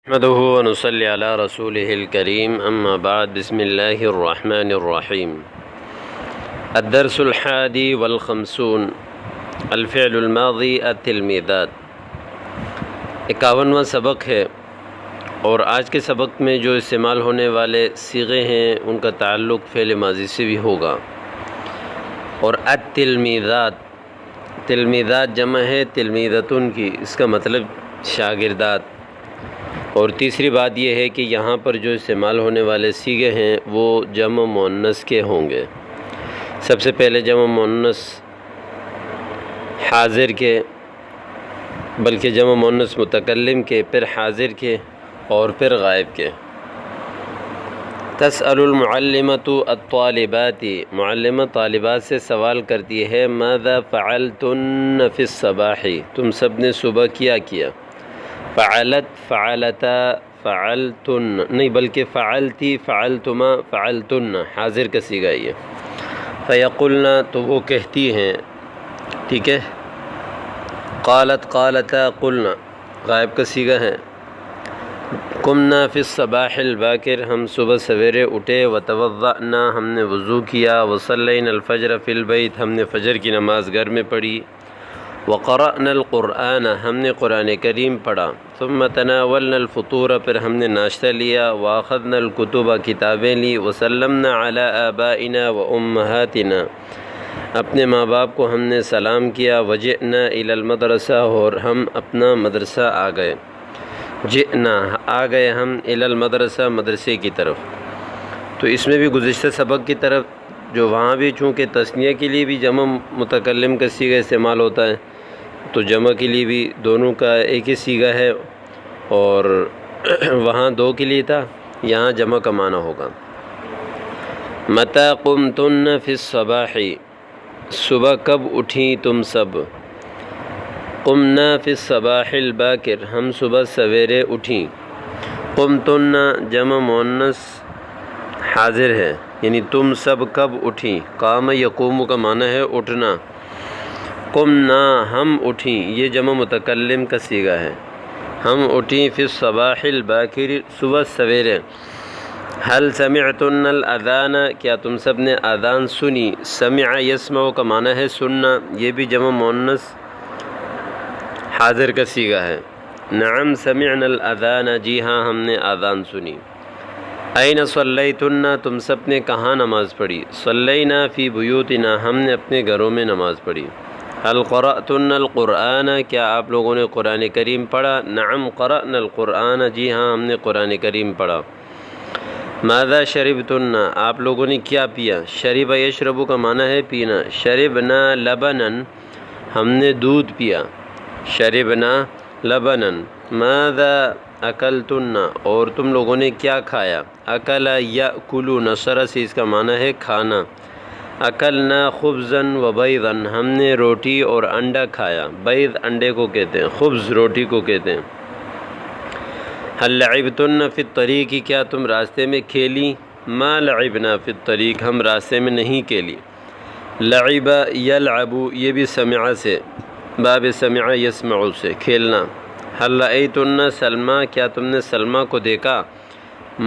نحمده ونصلي على رسوله الكريم اما بعد بسم الله الرحمن الرحيم الدرس الحادي والخمسون الفعل الماضي التلمیذات 51واں سبق ہے، اور آج کے سبق میں جو استعمال ہونے والے صیغے ہیں ان کا تعلق فعل ماضی سے بھی ہوگا۔ اور التلمیذات، تلمیذات جمع ہے تلمیذتن کی، اس کا مطلب شاگردات۔ اور تیسری بات یہ ہے کہ یہاں پر جو استعمال ہونے والے صیغے ہیں وہ جمع مؤنث کے ہوں گے۔ سب سے پہلے جمع مؤنث حاضر کے، بلکہ جمع مؤنث متکلم کے، پھر حاضر کے، اور پھر غائب کے۔ تسأل المعلمۃ الطالبات، معلمہ طالبات سے سوال کرتی ہے ماذا فعلتن فی الصباح، تم سب نے صبح کیا کیا۔ فعلت، فعلتا، فعلتن نہیں بلکہ فعلتی، فعلتما، فعلتن، حاضر کا صیغہ یہ۔ فیقولنا تو وہ کہتی ہیں، ٹھیک ہے۔ قالت، قالتا، قلنا غائب کا صیغہ ہے۔ قمنا فی الصباح الباکر، ہم صبح سویرے اٹھے۔ وتوضأنا، ہم نے وضو کیا۔ وصلینا الفجر فی البیت، ہم نے فجر کی نماز گھر میں پڑھی۔ وقرأنا القرآن، ہم نے قرآن کریم پڑھا۔ ثم تناولنا الفطور، پھر ہم نے ناشتہ لیا۔ واخذنا الکتب، کتابیں لی۔ وسلمنا علی آبائنا وامہاتنا، اپنے ماں باپ کو ہم نے سلام کیا۔ وجئنا الی المدرسہ، اور ہم اپنا مدرسہ آ گئے۔ جئنا، آ گئے ہم، الی المدرسہ، مدرسے کی طرف۔ تو اس میں بھی گزشتہ سبق کی طرف جو وہاں بھی چونکہ تثنیہ کے لیے بھی جمع متکلم کا صیغہ استعمال ہوتا ہے، تو جمع کے لیے بھی دونوں کا ایک ہی صیغہ ہے، اور وہاں دو کے لیے تھا، یہاں جمع کا معنی ہوگا۔ متی قمتن فی الصباح، صبح کب اٹھیں تم سب۔ قمنا فی الصباح الباکر، ہم صبح سویرے اٹھیں۔ قمتن جمع مؤنث حاضر ہے، یعنی تم سب کب اٹھیں۔ قام یقوم کا معنی ہے اٹھنا۔ قمنا، ہم اٹھیں، یہ جمع متکلم کا صیغہ ہے۔ ہم اٹھیں فی الصباح الباکر، صبح سویرے۔ هل سمعتن الاذان، کیا تم سب نے اذان سنی۔ سمع یسمع کا معنی ہے سننا، یہ بھی جمع مؤنث حاضر کا صیغہ ہے۔ نعم سمعنا الاذان، جی ہاں ہم نے اذان سنی۔ این صلیتن، تم سب نے کہاں نماز پڑھی۔ صلینا فی بیوتنا، ہم نے اپنے گھروں میں نماز پڑھی۔ هل قرأتن القرآن، کیا آپ لوگوں نے قرآن کریم پڑھا۔ نعم قرأنا القرآن، جی ہاں ہم نے قرآن کریم پڑھا۔ ماذا شربتن، آپ لوگوں نے کیا پیا۔ شرب یشرب کا معنی ہے پینا۔ شربنا لبنا، ہم نے دودھ پیا۔ شربنا لبنا۔ ماذا اکلتن، اور تم لوگوں نے کیا کھایا۔ اکل یأکل، نصر سے اس کا معنی ہے کھانا۔ اکلنا خبزا و بیضا، ہم نے روٹی اور انڈا کھایا۔ بیض انڈے کو کہتے ہیں، خبز روٹی کو کہتے ہیں۔ هل لعبتن فی الطریق، کیا تم راستے میں کھیلی۔ ما لعبنا فی الطریق، ہم راستے میں نہیں کھیلی۔ لعب یلعب، یہ بھی سمع سے، باب سمع یسمع سے، کھیلنا۔ هل رأیتن سلمہ، کیا تم نے سلمہ کو دیکھا۔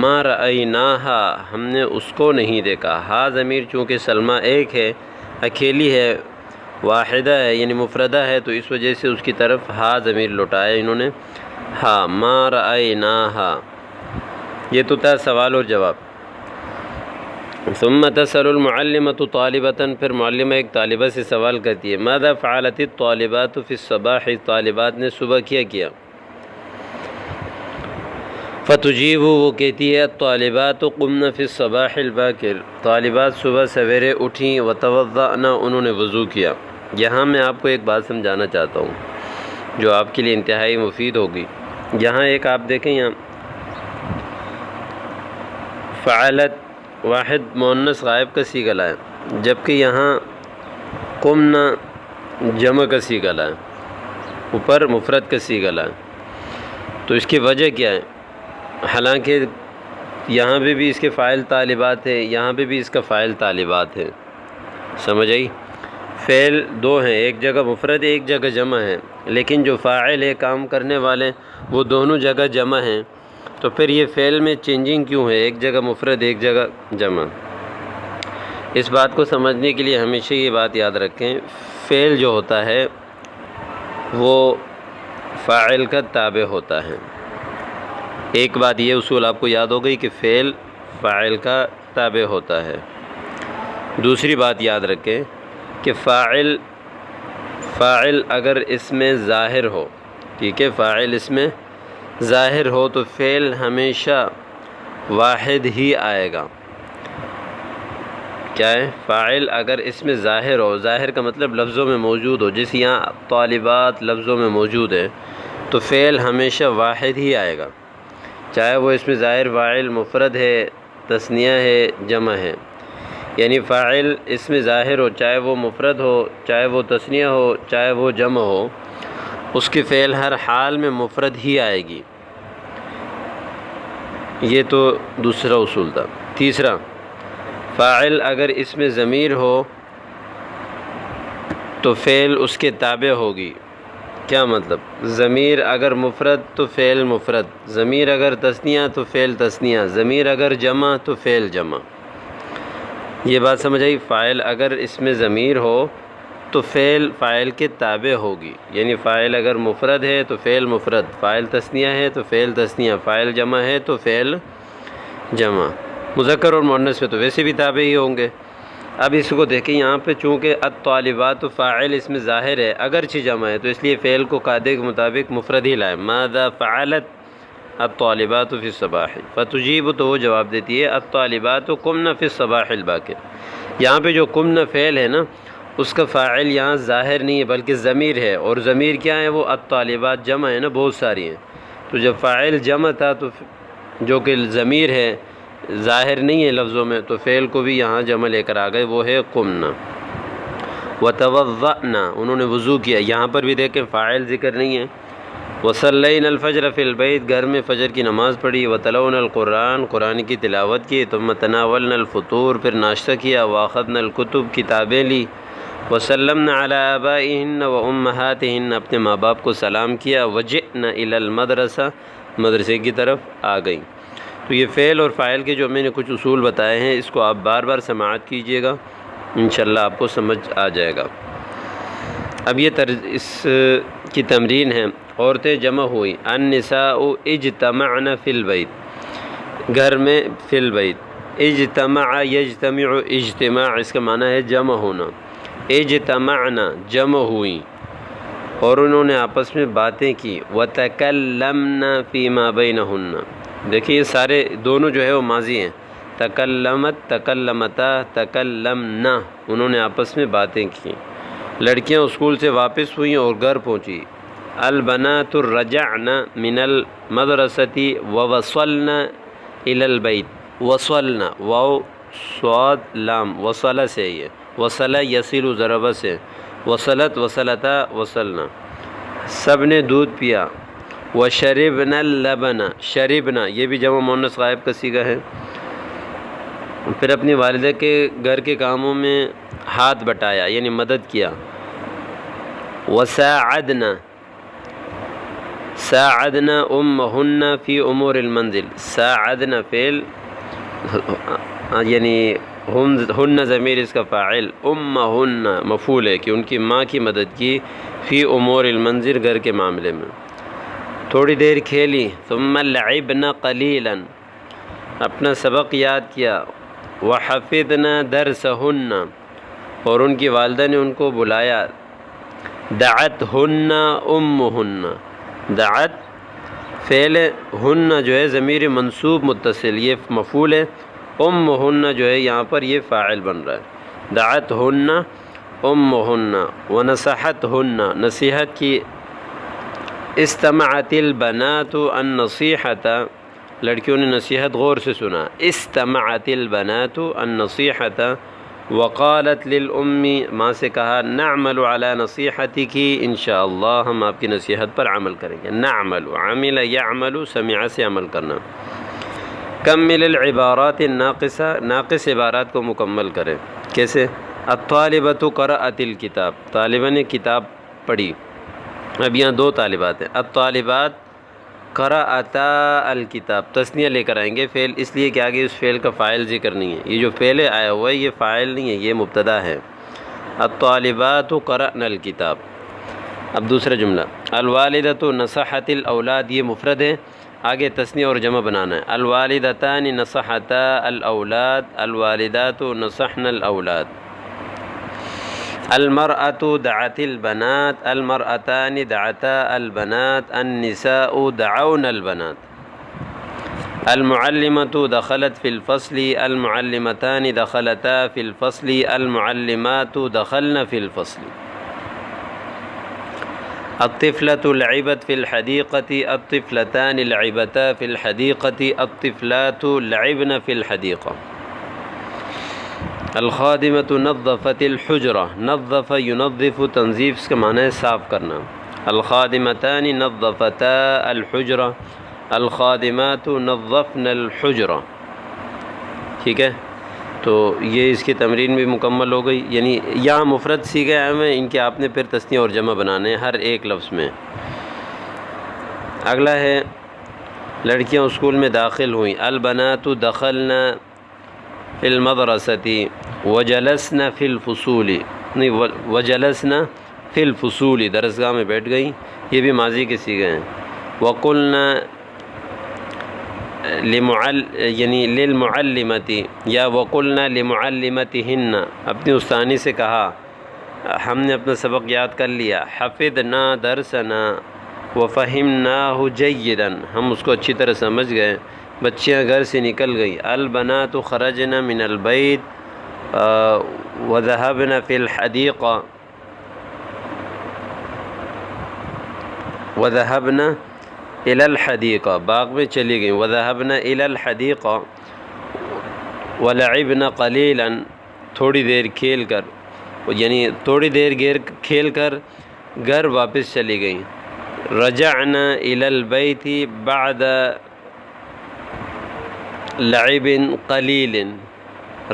ما رأیناہا، ہم نے اس کو نہیں دیکھا۔ ہا ضمیر چونکہ سلمہ ایک ہے، اکیلی ہے، واحدہ ہے یعنی مفردہ ہے، تو اس وجہ سے اس کی طرف ہا ضمیر لوٹایا انہوں نے۔ ہاں، ما رأیناہا، یہ تو تھا سوال اور جواب۔ ثم تسأل المعلمۃ طالبۃ، پھر معلمہ ایک طالبہ سے سوال کرتی ہے ماذا فعلت الطالبات فی الصباح، طالبات نے صبح کیا کیا۔ فتجیب، وہ کہتی ہے الطالبات قمن فی الصباح الباکر، طالبات صبح سویرے اٹھیں۔ وتوضأن، انہوں نے وضو کیا۔ یہاں میں آپ کو ایک بات سمجھانا چاہتا ہوں جو آپ کے لیے انتہائی مفید ہوگی۔ یہاں ایک آپ دیکھیں، یہاں فعلت واحد مؤنث غائب کا صیغہ لائے، جبکہ یہاں قمنا جمع کا صیغہ لائے، اوپر مفرد کا صیغہ لائے۔ تو اس کی وجہ کیا ہے؟ حالانکہ یہاں پہ بھی اس کے فاعل طالبات ہے، یہاں پہ بھی اس کا فاعل طالبات ہے، سمجھ آئی؟ فعل دو ہیں، ایک جگہ مفرد ایک جگہ جمع ہے، لیکن جو فاعل ہے کام کرنے والے وہ دونوں جگہ جمع ہیں، تو پھر یہ فعل میں چینجنگ کیوں ہے، ایک جگہ مفرد ایک جگہ جمع؟ اس بات کو سمجھنے کے لیے ہمیشہ یہ بات یاد رکھیں، فعل جو ہوتا ہے وہ فاعل کا تابع ہوتا ہے۔ ایک بات یہ اصول آپ کو یاد ہو گئی کہ فعل فاعل کا تابع ہوتا ہے۔ دوسری بات یاد رکھیں کہ فاعل اگر اس میں ظاہر ہو، ٹھیک ہے، فاعل اس میں ظاہر ہو تو فعل ہمیشہ واحد ہی آئے گا۔ کیا ہے؟ فاعل اگر اس میں ظاہر ہو، ظاہر کا مطلب لفظوں میں موجود ہو، جیسے یہاں طالبات لفظوں میں موجود ہے تو فعل ہمیشہ واحد ہی آئے گا، چاہے وہ اس میں ظاہر فاعل مفرد ہے، تثنیہ ہے، جمع ہے۔ یعنی فاعل اس میں ظاہر ہو، چاہے وہ مفرد ہو، چاہے وہ تثنیہ ہو، چاہے وہ جمع ہو، اس کی فعل ہر حال میں مفرد ہی آئے گی۔ یہ تو دوسرا اصول تھا۔ تیسرا، فاعل اگر اس میں ضمیر ہو تو فعل اس کے تابع ہوگی۔ کیا مطلب؟ ضمیر اگر مفرد تو فعل مفرد، ضمیر اگر تثنیہ تو فعل تثنیہ، ضمیر اگر جمع تو فعل جمع۔ یہ بات سمجھ آئی؟ فاعل اگر اس میں ضمیر ہو تو فعل فاعل کے تابع ہوگی، یعنی فاعل اگر مفرد ہے تو فعل مفرد، فاعل تثنیہ ہے تو فعل تثنیہ، فاعل جمع ہے تو فعل جمع۔ مذکر اور مؤنث میں تو ویسے بھی تابع ہی ہوں گے۔ اب اس کو دیکھیں، یہاں پہ چونکہ الطالبات فاعل اس میں ظاہر ہے، اگرچہ جمع ہے، تو اس لیے فعل کو قاعدے کے مطابق مفرد ہی لائیں۔ ماذا فعلت الطالبات فی الصباح، فتجیب، تو وہ جواب دیتی ہے الطالبات قمن فی الصباح الباکر۔ یہاں پہ جو قمن فعل ہے نا، اس کا فاعل یہاں ظاہر نہیں ہے بلکہ ضمیر ہے، اور ضمیر کیا ہے؟ وہ الطالبات جمع ہے نا، بہت ساری ہیں۔ تو جب فاعل جمع تھا تو جو کہ ضمیر ہے، ظاہر نہیں ہے لفظوں میں، تو فعل کو بھی یہاں جمع لے کر آ گئے، وہ ہے قمنا۔ وتوضأنا، انہوں نے وضو کیا، یہاں پر بھی دیکھیں فاعل ذکر نہیں ہے۔ وصلینا الفجر فی البیت، گھر میں فجر کی نماز پڑھی۔ وتلونا القرآن، قرآن کی تلاوت کی۔ ثم تناولنا الفطور، پھر ناشتہ کیا۔ واخذنا الکتب، کتابیں لی۔ وسلمنا علی آبائہن و امہاتہن، اپنے ماں باپ کو سلام کیا۔ وجئنا الی المدرسہ، مدرسے کی طرف آ گئیں۔ تو یہ فعل اور فاعل کے جو میں نے کچھ اصول بتائے ہیں، اس کو آپ بار بار سماعت کیجئے گا، انشاءاللہ آپ کو سمجھ آ جائے گا۔ اب یہ اس کی تمرین ہے۔ عورتیں جمع ہوئی، النساء اجتمعن فی البیت، گھر میں فی البیت۔ اجتمع یجتمع، اجتماع اس کا معنی ہے جمع ہونا۔ اجتمعنا، جمع ہوئی اور انہوں نے آپس میں باتیں کی۔ وتکلمنا فیما بینہن، دیکھیے یہ سارے دونوں جو ہے وہ ماضی ہیں۔ تکلمت، تکلمتا، تکلمنا، انہوں نے آپس میں باتیں کی۔ لڑکیاں اسکول سے واپس ہوئیں اور گھر پہنچی۔ البنات رجعن من المدرسة ووصلن الى البيت، وصلنا، واو صاد لام، وصل سے یہ، وصل یصل ضرب سے، وصلت، وصلتا، وصلنا، سب نے دودھ پیا۔ وشربنا اللبن، شربنا یہ بھی جمع مؤنث غائب کا صیغہ ہے۔ پھر اپنی والدہ کے گھر کے کاموں میں ہاتھ بٹایا، یعنی مدد کیا۔ وساعدنا، ساعدنا امہن فی امور المنزل، ساعدنا فعل، یعنی ہن ضمیر اس کا فاعل، امہن مفعول ہے کہ ان کی ماں کی مدد کی، فی امور المنزل گھر کے معاملے میں۔ تھوڑی دیر کھیلی۔ ثم لعبنا قلیلا، اپنا سبق یاد کیا۔ وحفظنا درسہن، اور ان کی والدہ نے ان کو بلایا۔ دعتہن امہن، دعت فعل، ہن جو ہے ضمیر منصوب متصل، یہ مفعول ہے۔ امہن جو ہے یہاں پر یہ فاعل بن رہا ہے۔ دعتہن امہن ونصحتہن، نصیحت کی۔ استمعت البنات النصیحۃ، لڑکیوں نے نصیحت غور سے سنا۔ استمعت البنات النصیحۃ وقالت للام، ماں سے کہا نعمل علی نصیحتک، انشاءاللہ ہم آپ کی نصیحت پر عمل کریں گے۔ نعمل، عمل یعمل، سمع سے عمل کرنا۔ کمل العبارات الناقصہ، ناقص عبارات کو مکمل کریں۔ کیسے؟ الطالبۃ قرأت الکتاب، طالبہ نے کتاب پڑھی۔ اب یہاں دو طالبات ہیں۔ الطالبات قرأتا الکتاب تثنیہ لے کر آئیں گے فعل اس لیے کہ آگے اس فعل کا فاعل ذکر نہیں ہے، یہ جو فعل آیا ہوا ہے یہ فاعل نہیں ہے، یہ مبتدا ہے۔ الطالبات قرأن الکتاب۔ اب دوسرا جملہ الوالدۃ نصحت الاولاد، یہ مفرد ہے، آگے تثنیہ اور جمع بنانا ہے۔ الوالدتان نصحتا الاولاد، الوالدات نصحن الاولاد۔ المرأة دعت البنات، المرأتان دعتا البنات، النساء دعون البنات۔ المعلمة دخلت في الفصل، المعلمتان دخلتا في الفصل، المعلمات دخلن في الفصل۔ الطفلة لعبت في الحديقة، الطفلتان لعبتا في الحديقة، الطفلات لعبن في الحديقة۔ الخادمة نظفت الحجرة، نظف ينظف تنظیف اس کا معنی ہے صاف کرنا۔ الخادمتان نظفتا الحجرة، الخادمات نظفن الحجرة۔ ٹھیک ہے، تو یہ اس کی تمرین بھی مکمل ہو گئی، یعنی یہاں مفرد سیغے آئے ہیں ان کے آپ نے پھر تثنیہ اور جمع بنانے ہیں ہر ایک لفظ میں۔ اگلا ہے لڑکیاں اسکول میں داخل ہوئیں۔ البنات دخلن فی المدرسة وجلسن فی الفصول، نہیں وجلسن فی الفصول، درسگاہ میں بیٹھ گئیں، یہ بھی ماضی کے صیغے ہیں۔ وقلنا یعنی للمعلمتی، یا وقلنا لمعلمتہن، اپنی استانی سے کہا ہم نے اپنا سبق یاد کر لیا۔ حفظنا درسنا وفہمناہ جیدا، ہم اس کو اچھی طرح سمجھ گئے، بچیاں گھر سے نکل گئیں۔ البنات خرجن من البیت وذهبن فی الحدیقہ، وذهبن الی الحدیقہ، باغ میں چلی گئیں۔ وذهبن الی الحدیقہ ولعبن قلیلا، تھوڑی دیر کھیل کر، یعنی تھوڑی دیر کھیل کر گھر واپس چلی گئیں۔ رجعنا الی البیت بعد لعب قلیل،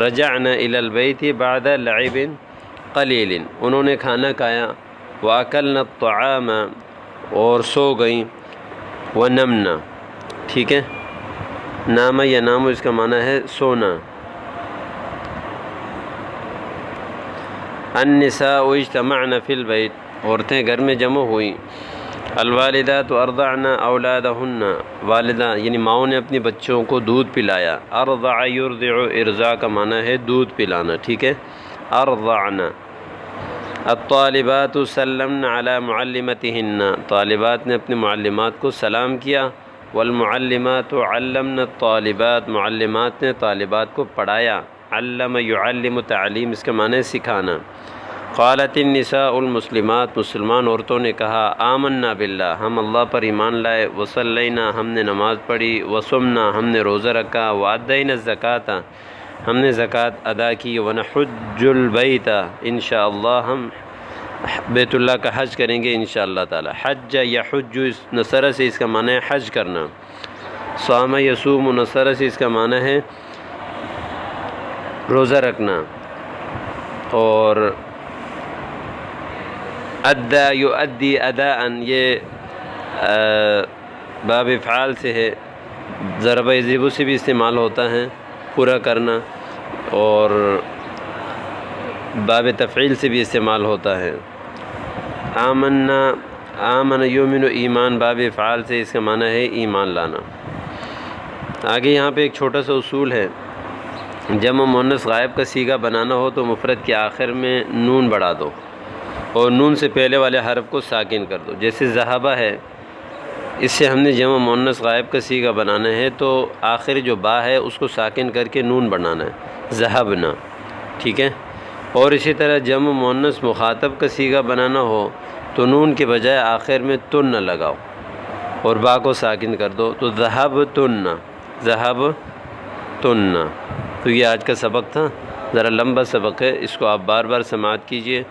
رجعنا الی البیت بعد لعب قلیل، انہوں نے کھانا کھایا۔ واکلنا الطعام، اور سو گئیں۔ ونمنا، ٹھیک ہے، نام یا نام اس کا معنی ہے سونا۔ النساء اجتمعن فی البیت، عورتیں گھر میں جمع ہوئیں۔ الوالدات ارضعن اولادہن، والدہ یعنی ماؤں نے اپنی بچوں کو دودھ پلایا۔ ارضع یرضع، ارضاء کا معنی ہے دودھ پلانا، ٹھیک ہے، ارضعن۔ الطالبات سلمن علی معلمتہن، طالبات نے اپنے معلمات کو سلام کیا۔ والمعلمات علمن الطالبات، معلمات نے طالبات کو پڑھایا۔ علم یعلم تعلیم، اس کا معنی ہے سکھانا۔ قالت النساء المسلمات، مسلمان عورتوں نے کہا آمنا باللہ، ہم اللہ پر ایمان لائے۔ وصلینا، ہم نے نماز پڑھی۔ وصمنا، ہم نے روزہ رکھا۔ وادینا الزکاۃ، ہم نے زکوٰۃ ادا کی۔ ونحج البیت، انشاءاللہ ہم بیت اللہ کا حج کریں گے انشاءاللہ تعالی۔ حج یحج، نصرہ سے اس کا معنی ہے حج کرنا۔ صام یصوم، نصرہ سے اس کا معنی ہے روزہ رکھنا۔ اور ادا یؤدی اداء، یہ باب افعال سے ہے، ضرب یضرب سے بھی استعمال ہوتا ہے پورا کرنا، اور باب تفعیل سے بھی استعمال ہوتا ہے۔ آمنا، آمن یؤمن، ایمان، باب افعال سے اس کا معنی ہے ایمان لانا۔ آگے یہاں پہ ایک چھوٹا سا اصول ہے، جمع مؤنث غائب کا صیغہ بنانا ہو تو مفرد کے آخر میں نون بڑھا دو اور نون سے پہلے والے حرف کو ساکن کر دو۔ جیسے ذہبہ ہے، اس سے ہم نے جمع مؤنث غائب کا صیغہ بنانا ہے تو آخر جو با ہے اس کو ساکن کر کے نون بنانا ہے، ذہبنا، ٹھیک ہے۔ اور اسی طرح جمع مؤنث مخاطب کا صیغہ بنانا ہو تو نون کے بجائے آخر میں تن نہ لگاؤ اور با کو ساکن کر دو، تو ذہبتن، ذہبتن۔ تو یہ آج کا سبق تھا، ذرا لمبا سبق ہے، اس کو آپ بار بار سماعت کیجئے۔